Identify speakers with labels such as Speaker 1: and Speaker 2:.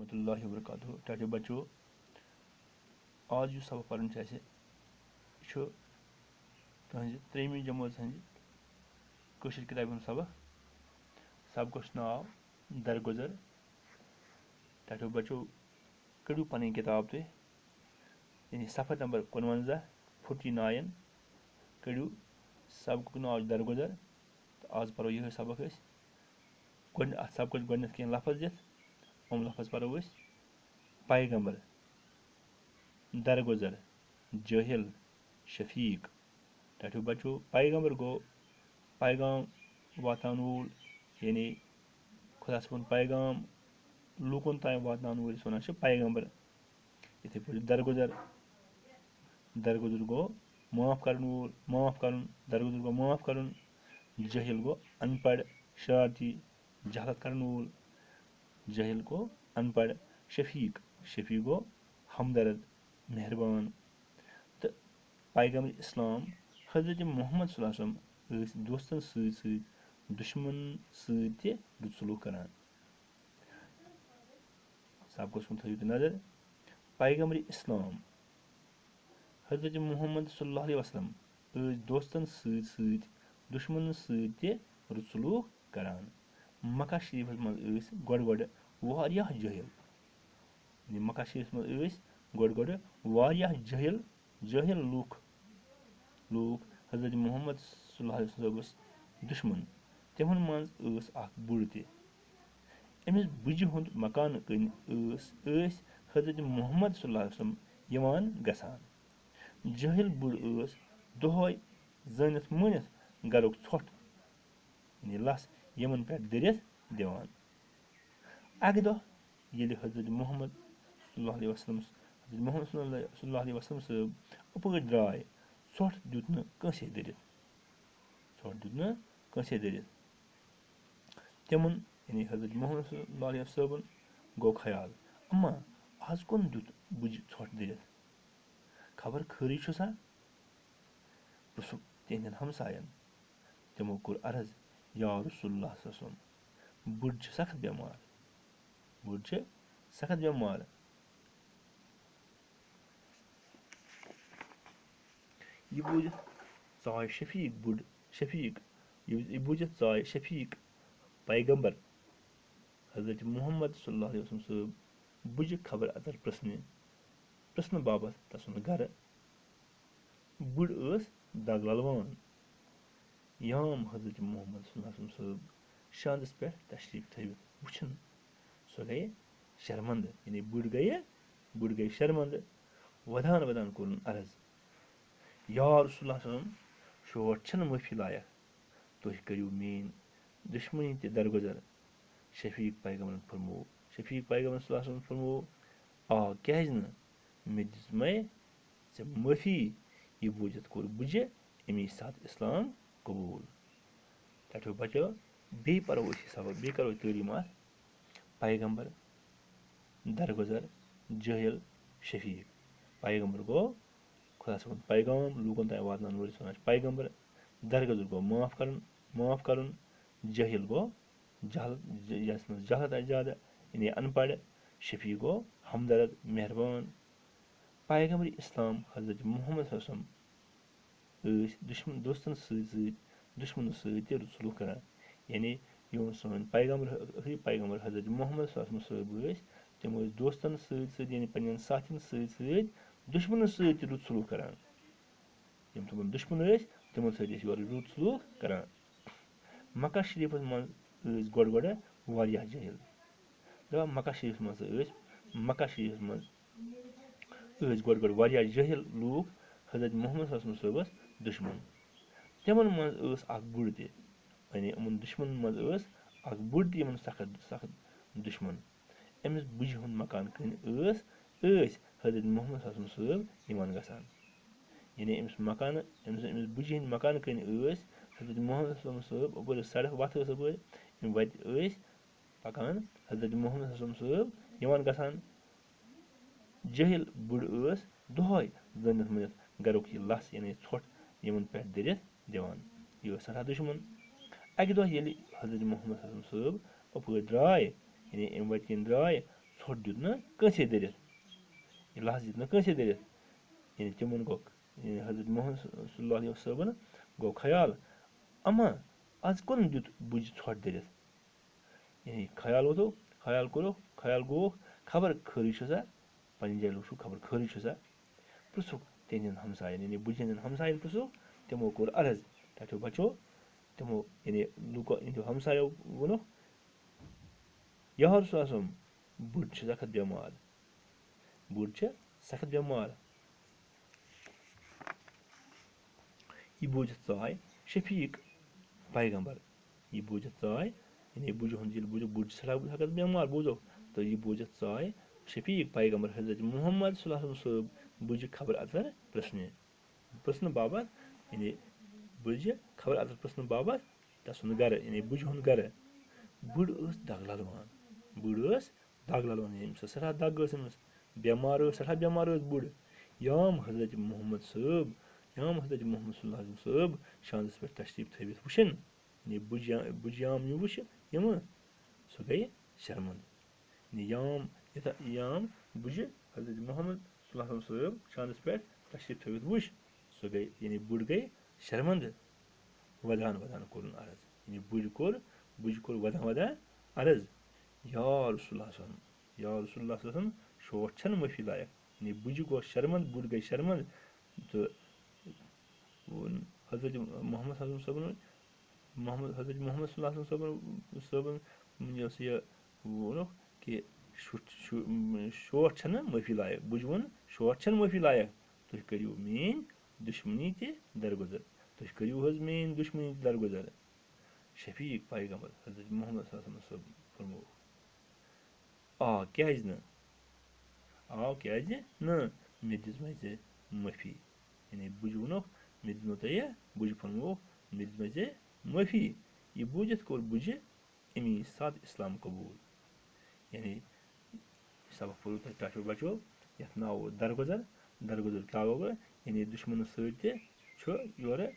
Speaker 1: वरहमतुल्लाहि वबरकातुहू। टाटे बच्चों, आज जो सबक पढ़न तुहज 3वीं जमात हज कशर किताब हूँ सबक नाव दरगुजर। टाटे बच्चों, कड़ू पन किताब तुम यानी सफ़र नंबर 49 49 कड़ू सबक नाव दरगुजर। तो आज पढ़ो यह सबक सबक गो कह लफज दिख लफज पढ़ो पैगम्बर, दरगुजर, जाहिल, शफीक। टाटे बच्चों, पैगम्बर गो पैगाम वातान वोल यानी खुदा सुन पैगाम लूकन ताम वातान वोल वन पैगम्बर। इथे पे दरगुजर, दरगुजर गो माफ कर वोल माफ कर, दरगुजर गो माफ कर। जाहिल गो अनपढ़ शरारती जहलत कर वोल, जाहिल गो अनपढ़। शफीक, शफीक गो हमदर्द मेहरबान। तो पैगम्बर इस्लाम हजरत मोहम्मद सल्लल्लाहु अलैहि वसल्लम दोस्तन सत दुश्मन सत रुत सलूक करान। सबक थो नजर पैगम्बर इस्लाम हजरत मोहम्मद सल्लल्लाहु अलैहि वसल्लम दोस्तन सत दुश्मन सत रुत सलूक करान। मक्का शरीफ मज गो जाहिल, मक्का शरीफ मज गो जाहिल जाहिल लूक हजरत मोहम्मद सल्लल्लाहु अलैहि वसल्लम दुश्मन। तिमन मज बुड़ तमिस बुझ हुंद मकान कन हजरत मोहम्मद सल्लल्लाहु अलैहि वसल्लम गसान। जाहिल बुड़ दोह जनित मुनित गरुक ोट यानी लस यमन पे दरित दिवान। अक दह ये हजरत मोहम्मद सल्लल्लाहु अलैहि वसल्लम सब अपर द्राय ोट दुत नसे दरित तिमन यानी हजरत मोहम्मद सल्लल्लाहु अलैहि वसल्लम गो ख्याल अम्मा आज कौन दुत बुझ ोट दरित खबर खरी सा पृसुक तिहंदन हमसायन। तिमो कोर अर्ज या रसूलुल्लाह सल्लल्लाहु अलैहि वसल्लम बुड़ सख्त बेमार यह बूझ चाय शफीक बुड़ शफीक यह बूझित चाय शफीक पैगम्बर हजरत मोहम्मद सल्लल्लाहु अलैहि वसल्लम सब बुझ खबर अतर प्रश्न बाबत तसन घर बुड़ दग ललवान। याम हजरत मोहम्मद सल्लल्लाहु अलैहि वसल्लम सब शांदस पे तशरीफ थवित वुचन सो गए शर्मंद यानी बुड़ गए शर्मंद। वदान वदान कोर अर्ज या रसूलुल्लाह सल्लल्लाहु अलैहि वसल्लम शोट छन माफी लायक तुह करू मेन दुश्मनी ते दरगुजर। शफीक पैगम्बर फरमो सल्लल्लाहु अलैहि वसल्लम फरमो आ क्या मे दिसमे ऐ माफी। यह बूझित कोर बुझ अमी साथ इस्लाम कबूल। टाठो बचो बे पढ़ो सबक बे करो तलीमात पैगम्बर, दरगुजर, जाहिल, शफीक। पैगम्बर गो खुदा सुन पैगाम लूकन ताम वातान वोल वन पैगम्बर। दरगुजर गो माफ कर। जाहिल गो जहलत ज्यादा यानी अनपढ़। शफीक गो हमदर्द मेहरबान। पैगम्बर इस्लाम हजरत मोहम्मद सल्लल्लाहु अलैहि वसल्लम दोस्तन सत दुश्मन सत रुत सलूक करान यानी योन सन पैगम्बर हजरत मोहम्मद सल्लल्लाहु अलैहि वसल्लम तम दोस्तन सत यानी पन्न साथियन सत दुश्मन सत रुत सलूक करान। यम तुमन दुश्मन तिमन सत रुत सलूक करान। मक्का शरीफ मज गो जाहिल दपा मक्का शरीफ मज गो जाहिल लूक हजरत मोहम्मद सल्लल्लाहु अलैहि वसल्लम दुश्मन। तिमन मज बुड़ यानी यमन दुश्मन मज बुड़ यमन सख्त सख्त दुश्मन। अमिस बुझ हुंद मकान कन हजरत मोहम्मद सल्लल्लाहु अलैहि वसल्लम यमन गसान यानी अमिस बुझ हिंद मकान कन हजरत मोहम्मद सल्लल्लाहु अलैहि वसल्लम अपर सड़क वत अपर वत पकान हजरत मोहम्मद सल्लल्लाहु अलैहि वसल्लम यमन गसान। जाहिल बुड़ दोह जनित मुनित गरुक यह लस यानी ोट यमन पे दरित दिवान। यह सरा दुश्मन। अक दह ये हजरत मोहम्मद सल्लल्लाहु अलैहि वसल्लम अपर द्राय यानी अम वत कन द्राय ژھۄٹ دیُت نہٕ کٲنٛسے دٔرِتھ یہِ لَحظ دیُت نہٕ کٲنٛسے دٔرِتھ یعنی تِمَن گوٚو حضرت محمد صلی اللہ علیہ وسلمَن گوٚو خیال اما آز کوٚرُن دیُت بُجہِ ژھۄٹ دٔرِتھ یعنی خیال ووتُکھ خیال کوٚرُکھ خیال گوٚوُکھ خبر خٲرٕے چھُ سا پنٛنہِ جایہِ وٕچھُکھ خبر خٲرٕے چھُ سا پِرٛژھُکھ تِہنٛدٮ۪ن ہمساین یعنی بُجہِ ہٕنٛدٮ۪ن ہمساین پِرٛژھُکھ تِمو کوٚر عرض ٹاٹھیو بچو تِمو یعنی لُکو یِہنٛدیو ہمسایو ووٚنُکھ یا رسول اللہ صٲب بُڈ چھِ سخت بٮ۪مار بُڈ چھِ سخت بٮ۪مار یہِ بوٗزِتھ ژاے شفیٖق پیغمبر یہِ بوٗزِتھ ژاے یعنی بُجہِ ہُنٛد ییٚلہِ بوٗزُکھ بُڈ چھِ سخت بٮ۪مار بوٗزُکھ تہٕ یہِ بوٗزِتھ ژاے شفیٖق پیغمبر حضرت محمد صلی اللہ علیہ وسلم صٲب بُجہِ خبر اتر پرٛژھنہٕ باپتھ یعنی بُجہِ خبر اتر پرٛژھنہٕ باپتھ تسُنٛد گرٕ یعنی بُجہِ ہُنٛد گرٕ بٔڈ ٲس دگ للوان یعنی أمِس ٲس سٮ۪ٹھاہ دگ ٲس أمِس بٮ۪مار ٲس سٮ۪ٹھاہ بٮ۪مار ٲس بُڈ یام حضرت محمد صٲب صلی اللہ علیہ صٲب شانَس پٮ۪ٹھ تشریٖف تھٲوِتھ وٕچھِنۍ یعنی بُجہِ یام یہِ وٕچھِ یِمہٕ سۄ گٔیے شرمنٛد یعنی یام بُجہِ حضرت محمد صلی اللہ علیہ صٲب شانَس پٮ۪ٹھ تشریٖف تھٲوِتھ وٕچھ سۄ گٔے یعنی بُڈ گٔے شرمنٛدٕ ودان کوٚرُن عرض یعنی بُجہِ کوٚر ودان عرض یا رسول اللہ صٲبن شوٹھ چھَنہٕ معٲفی لایق یعنی بُجہِ گوٚو شرمنٛد بُڈ گٔے شرمنٛد تہٕ حضرت محمد صلی اللہ صٲبن یۄس یہِ ووٚنُکھ کہِ شوٹھ چھَنہٕ معٲفی لایق بُجہِ ووٚن شوٹھ چھَنہٕ معٲفی لایق تُہۍ کٔرِو میٛٲنۍ دُشمنی تہِ درگُزر شفیٖق پیغمبر حضرت محمد صلی اللہ علیہ وسلم فرموو کیٛازِ نہٕ مےٚ دِژمَے ژےٚ معٲفی یعنی بُجہِ ووٚنُکھ مےٚ دِژمو تۄہہِ بُجہِ فرمووُکھ مےٚ دِژمَے ژےٚ معٲفی یہِ بوٗزِتھ کوٚر بُجہِ امی ساتہٕ اِسلام قبوٗل یعنی سبق پوٚرُو تۄہہِ ٹاٹھیو بچو یَتھ ناو درگُزر کیٛاہ گوٚو یعنی دُشمنَس سۭتۍ تہِ چھُ یورٕ